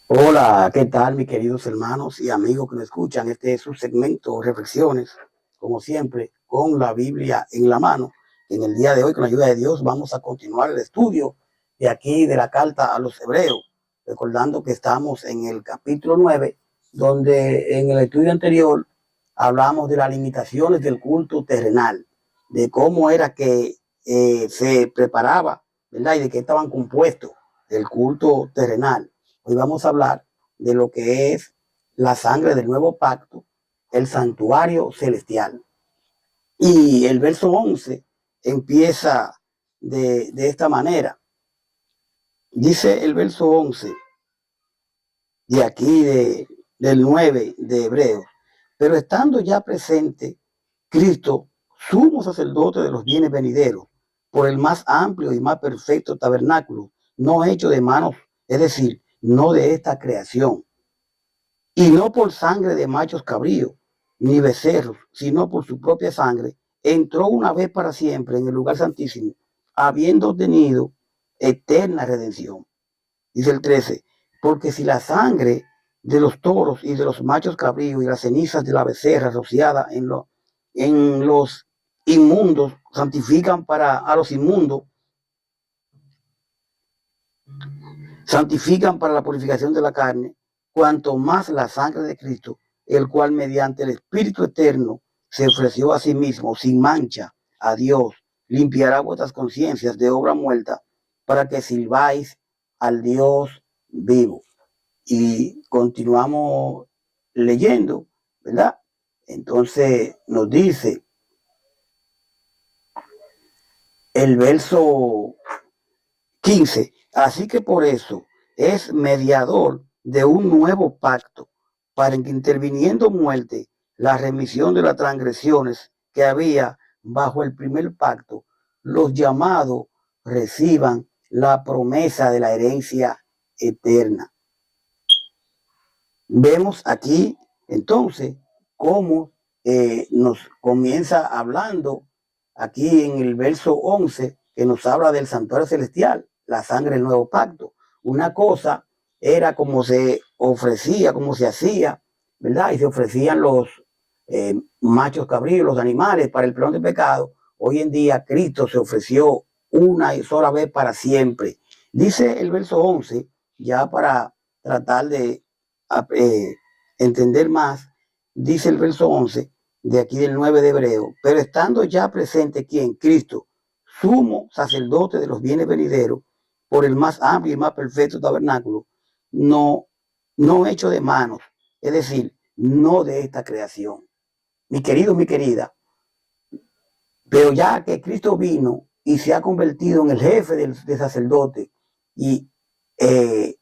Hola, ¿qué tal, mis queridos hermanos y amigos que nos escuchan? Este es su segmento, Reflexiones, como siempre, con la Biblia en la mano. En el día de hoy, con la ayuda de Dios, vamos a continuar el estudio de aquí de la carta a los Hebreos, recordando que estamos en el capítulo 9, donde en el estudio anterior hablamos de las limitaciones del culto terrenal, de cómo era que se preparaba, ¿verdad? Y de qué estaban compuestos el culto terrenal. Hoy vamos a hablar de lo que es la sangre del nuevo pacto, el santuario celestial. Y el verso 11 empieza de esta manera. Dice el verso 11 de aquí del 9 de Hebreos. Pero estando ya presente Cristo, sumo sacerdote de los bienes venideros, por el más amplio y más perfecto tabernáculo, no hecho de manos, es decir, no de esta creación, y no por sangre de machos cabríos, ni becerros, sino por su propia sangre, entró una vez para siempre en el lugar santísimo, habiendo tenido eterna redención. Dice el 13, porque si la sangre de los toros y de los machos cabríos y las cenizas de la becerra rociada en los inmundos santifican a los inmundos, santifican para la purificación de la carne, cuanto más la sangre de Cristo, el cual mediante el Espíritu eterno se ofreció a sí mismo sin mancha a Dios, limpiará vuestras conciencias de obra muerta para que sirváis al Dios vivo. Y continuamos leyendo, ¿verdad? Entonces nos dice el verso 15, así que por eso es mediador de un nuevo pacto, para que interviniendo muerte, la remisión de las transgresiones que había bajo el primer pacto, los llamados reciban la promesa de la herencia eterna. Vemos aquí entonces cómo nos comienza hablando aquí en el verso 11, que nos habla del santuario celestial, la sangre del nuevo pacto. Una cosa era como se ofrecía, como se hacía, ¿verdad? Y se ofrecían los machos cabríos, los animales para el perdón de pecado. Hoy en día Cristo se ofreció una y sola vez para siempre. Dice el verso 11, ya para tratar de eh, entender más, dice el verso 11 de aquí del 9 de Hebreo, pero estando ya presente quien, Cristo, sumo sacerdote de los bienes venideros, por el más amplio y más perfecto tabernáculo, no hecho de manos, es decir, no de esta creación. Mi querido, mi querida, pero ya que Cristo vino y se ha convertido en el jefe del sacerdote y eh,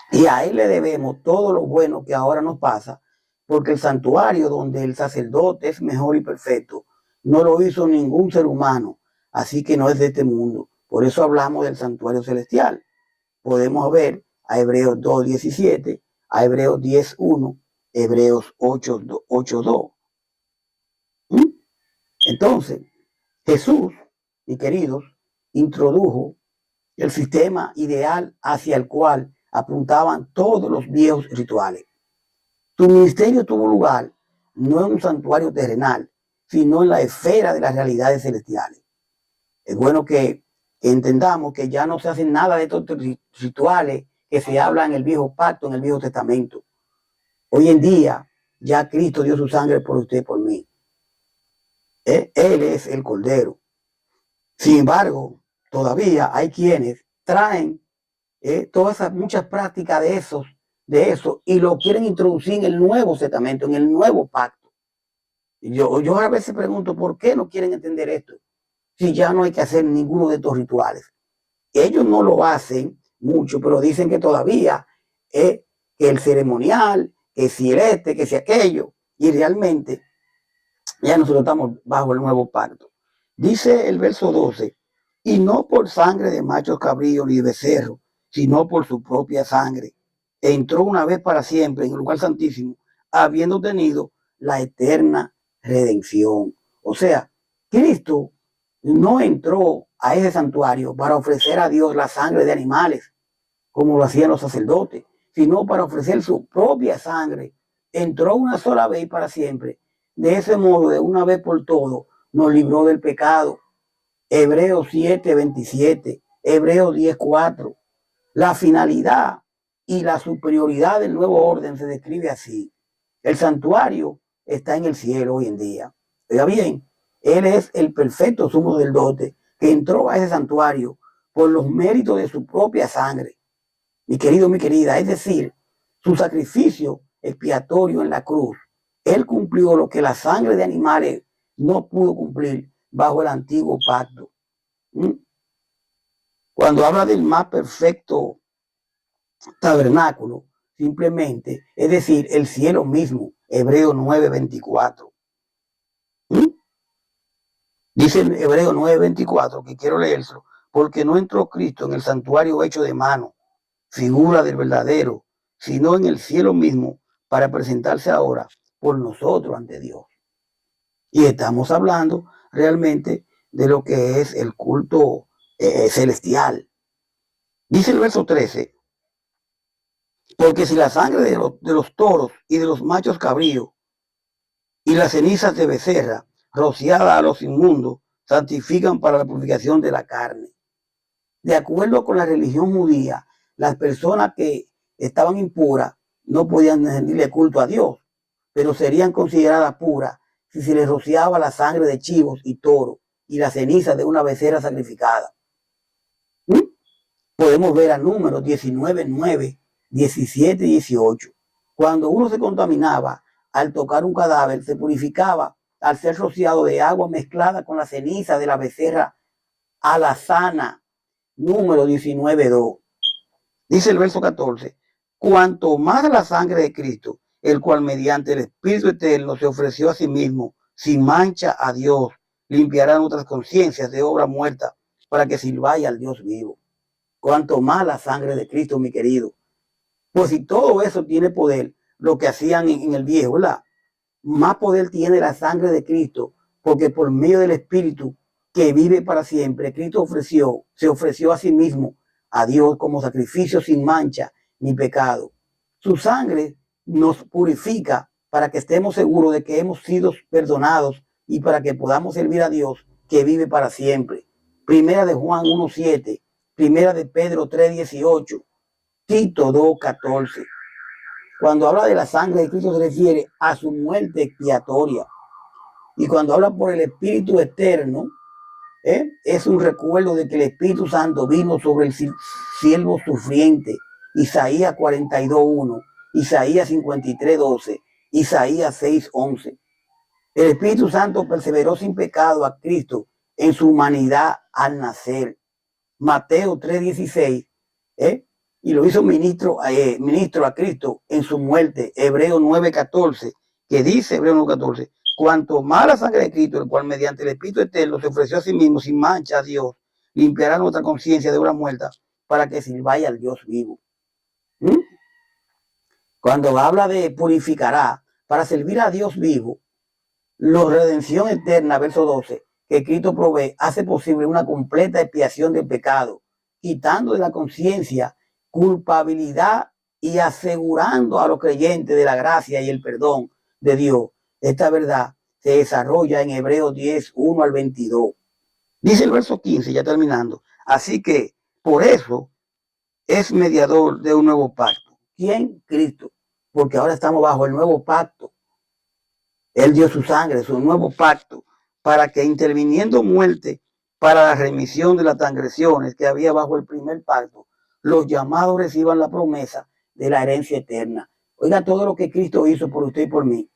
y a él le debemos todo lo bueno que ahora nos pasa, porque el santuario donde el sacerdote es mejor y perfecto, no lo hizo ningún ser humano, así que no es de este mundo. Por eso hablamos del santuario celestial. Podemos ver a Hebreos 2:17, a Hebreos 10:1, Hebreos 8:2. Entonces, Jesús, mis queridos, introdujo el sistema ideal hacia el cual apuntaban todos los viejos rituales. Tu ministerio tuvo lugar no en un santuario terrenal, sino en la esfera de las realidades celestiales. Es bueno que entendamos que ya no se hacen nada de estos rituales que se hablan en el viejo pacto, en el viejo testamento. Hoy en día ya Cristo dio su sangre por usted y por mí. Él es el Cordero. Sin embargo, todavía hay quienes traen todas esas muchas prácticas de eso, y lo quieren introducir en el Nuevo Testamento, en el nuevo pacto. Y yo a veces pregunto, ¿por qué no quieren entender esto? Si ya no hay que hacer ninguno de estos rituales. Ellos no lo hacen mucho, pero dicen que todavía que el ceremonial, que si que si aquello, y realmente ya nosotros estamos bajo el nuevo pacto. Dice el verso 12, y no por sangre de machos cabríos ni becerros, sino por su propia sangre. Entró una vez para siempre en el lugar santísimo, habiendo tenido la eterna redención. O sea, Cristo no entró a ese santuario para ofrecer a Dios la sangre de animales, como lo hacían los sacerdotes, sino para ofrecer su propia sangre. Entró una sola vez y para siempre. De ese modo, de una vez por todo, nos libró del pecado. Hebreos 7:27, Hebreos 10:4. La finalidad y la superioridad del nuevo orden se describe así. El santuario está en el cielo hoy en día. Oiga bien, Él es el perfecto sumo sacerdote que entró a ese santuario por los méritos de su propia sangre. Mi querido, mi querida, es decir, su sacrificio expiatorio en la cruz. Él cumplió lo que la sangre de animales no pudo cumplir bajo el antiguo pacto. Cuando habla del más perfecto tabernáculo, simplemente, es decir, el cielo mismo, Hebreo 9:24. Dice en Hebreo 9:24, que quiero leerlo, porque no entró Cristo en el santuario hecho de mano, figura del verdadero, sino en el cielo mismo, para presentarse ahora por nosotros ante Dios. Y estamos hablando realmente de lo que es el culto celestial. Dice el verso 13, porque si la sangre de los toros y de los machos cabríos y las cenizas de becerra rociadas a los inmundos santifican para la purificación de la carne. De acuerdo con la religión judía, las personas que estaban impuras no podían rendirle culto a Dios, pero serían consideradas puras si se les rociaba la sangre de chivos y toros y la ceniza de una becerra sacrificada. Podemos ver a Números 19:9, 17 y 18. Cuando uno se contaminaba al tocar un cadáver, se purificaba al ser rociado de agua mezclada con la ceniza de la becerra alazana. Número 19:2. Dice el verso 14, cuanto más la sangre de Cristo, el cual mediante el Espíritu Eterno se ofreció a sí mismo, sin mancha a Dios, limpiará nuestras conciencias de obra muerta para que sirváis al Dios vivo. Cuanto más la sangre de Cristo, mi querido. Pues si todo eso tiene poder, lo que hacían en el viejo, ¿verdad? Más poder tiene la sangre de Cristo, porque por medio del Espíritu que vive para siempre, Cristo se ofreció a sí mismo, a Dios, como sacrificio sin mancha ni pecado. Su sangre nos purifica para que estemos seguros de que hemos sido perdonados y para que podamos servir a Dios que vive para siempre. Primera de Juan 1:7, Primera de Pedro 3:18, Tito 2:14. Cuando habla de la sangre de Cristo se refiere a su muerte expiatoria. Y cuando habla por el Espíritu Eterno, es un recuerdo de que el Espíritu Santo vino sobre el siervo sufriente. Isaías 42:1, Isaías 53:12, Isaías 6:11. El Espíritu Santo perseveró sin pecado a Cristo en su humanidad al nacer. Mateo 3:16, y lo hizo ministro a Cristo en su muerte. Hebreo 9:14, que dice Hebreo 9:14, cuanto más la sangre de Cristo, el cual mediante el Espíritu Eterno se ofreció a sí mismo sin mancha a Dios, limpiará nuestra conciencia de obra muerta para que sirváis al Dios vivo. Cuando habla de purificará para servir a Dios vivo, la redención eterna, verso 12, que Cristo provee, hace posible una completa expiación del pecado, quitando de la conciencia culpabilidad y asegurando a los creyentes de la gracia y el perdón de Dios. Esta verdad se desarrolla en Hebreos 10:1-22. Dice el verso 15, ya terminando. Así que por eso es mediador de un nuevo pacto. ¿Quién? Cristo. Porque ahora estamos bajo el nuevo pacto. Él dio su sangre, su nuevo pacto, para que interviniendo muerte para la remisión de las transgresiones que había bajo el primer pacto, los llamados reciban la promesa de la herencia eterna. Oiga todo lo que Cristo hizo por usted y por mí,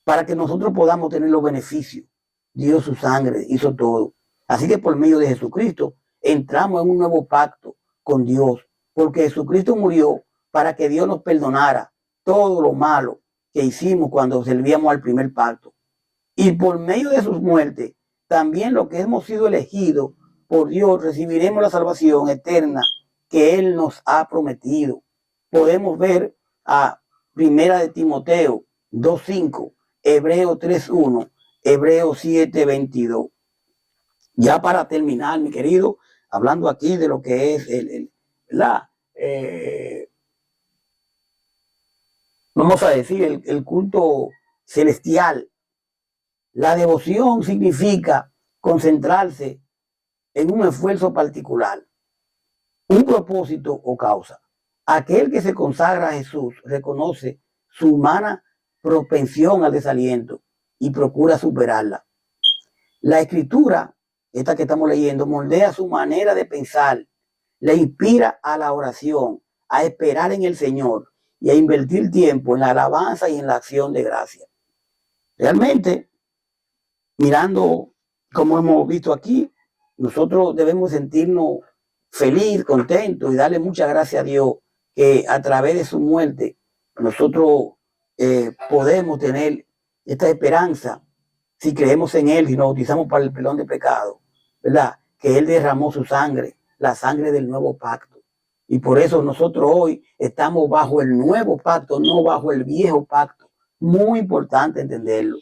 para que nosotros podamos tener los beneficios. Dio su sangre, hizo todo. Así que por medio de Jesucristo entramos en un nuevo pacto con Dios, porque Jesucristo murió para que Dios nos perdonara todo lo malo que hicimos cuando servíamos al primer pacto. Y por medio de sus muertes, también lo que hemos sido elegidos por Dios, recibiremos la salvación eterna que Él nos ha prometido. Podemos ver a Primera de Timoteo 2:5, Hebreo 3:1, Hebreo 7:22. Ya para terminar, mi querido, hablando aquí de lo que es vamos a decir, el culto celestial. La devoción significa concentrarse en un esfuerzo particular, un propósito o causa. Aquel que se consagra a Jesús reconoce su humana propensión al desaliento y procura superarla. La escritura, esta que estamos leyendo, moldea su manera de pensar, le inspira a la oración, a esperar en el Señor y a invertir tiempo en la alabanza y en la acción de gracia. Realmente, mirando como hemos visto aquí, nosotros debemos sentirnos felices, contentos y darle muchas gracias a Dios que a través de su muerte nosotros podemos tener esta esperanza si creemos en Él y nos bautizamos para el perdón de pecado, ¿verdad? Que Él derramó su sangre, la sangre del nuevo pacto. Y por eso nosotros hoy estamos bajo el nuevo pacto, no bajo el viejo pacto. Muy importante entenderlo.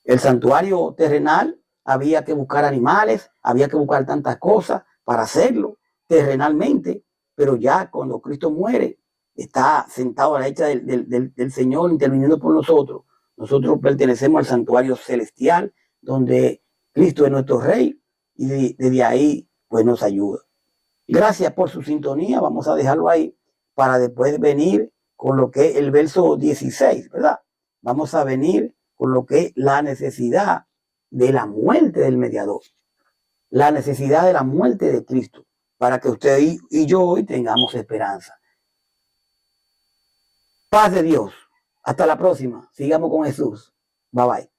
El santuario terrenal, había que buscar animales, había que buscar tantas cosas para hacerlo terrenalmente, pero ya cuando Cristo muere, está sentado a la derecha del Señor interviniendo por nosotros. Nosotros pertenecemos al santuario celestial, donde Cristo es nuestro Rey, y desde ahí pues nos ayuda. Gracias por su sintonía, vamos a dejarlo ahí para después venir con lo que es el verso 16, ¿verdad? Vamos a venir con lo que es la necesidad de la muerte del mediador, la necesidad de la muerte de Cristo, para que usted y yo hoy tengamos esperanza. Paz de Dios. Hasta la próxima. Sigamos con Jesús. Bye bye.